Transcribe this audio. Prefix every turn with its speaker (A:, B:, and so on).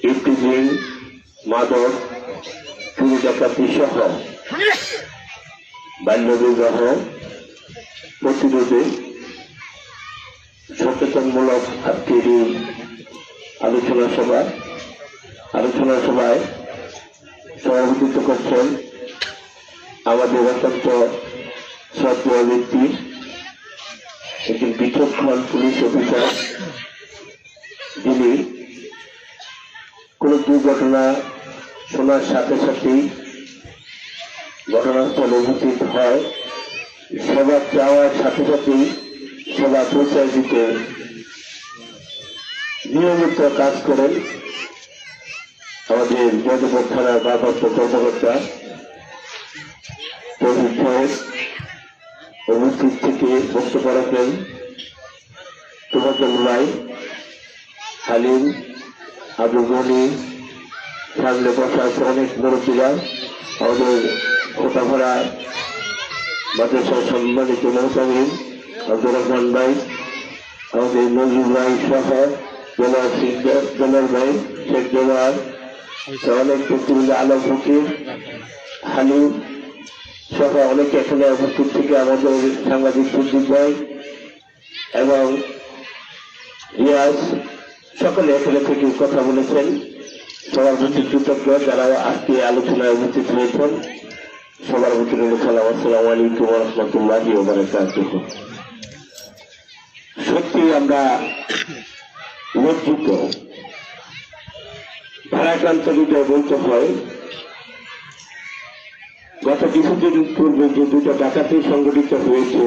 A: Eve teasing, মাদক, চুরি ডাকাতি সহ বাল্যবিবাহ প্রতিরোধে সচেতনমূলক আজকের এই আলোচনা সভায় সভাপতিত্ব করছেন আমাদের অত্যন্ত শ্রদ্ধেয় ব্যক্তি, একজন বিচক্ষণ পুলিশ অফিসার, যিনি কোন দুর্ঘটনা শোনার সাথে সাথেই ঘটনাস্থলে উপস্থিত হয়, সেবা চাওয়ার সাথে সাথেই সেবা পৌঁছায় দিতে নিয়মিত কাজ করেন আমাদের যাদবপুর থানার ভারপ্রাপ্ত কর্মকর্তা তৌহিদ সাহেব। উপস্থিত থেকে বক্তব্য রাখেন তোফাজ্জল ভাই, হালিম, আবু গনি, সামনে বসা আছে অনেক মুরব্বীরা, আমাদের কোটাপাড়া মাদ্রাসার সম্মানিত মোহতামিম আব্দুর রহমান ভাই, আমাদের নজরুল ভাই সহ জেলার ভাই শেখ জোয়ার, অনেক ব্যক্তিবৃন্দ, আলম ফকির, হালিম সহ অনেকে এখানে উপস্থিত থেকে আমাদের সাংবাদিক সুজিত ভাই এবং রিয়াজ সকলে এখানে থেকে কথা বলেছেন। সবার প্রতি কৃতজ্ঞ যারা আজকে আলোচনায় উপস্থিত হয়েছেন। সবার প্রতি সালাম, আসসালামু আলাইকুম ওয়া রাহমাতুল্লাহি ওয়া বারাকাতুহু। সত্যি আমরা লজ্জিত, ভারাক্রান্ত হৃদয়ে বলতে হয়, গত কিছুদিন পূর্বে যে দুটো ডাকাতি সংঘটিত হয়েছে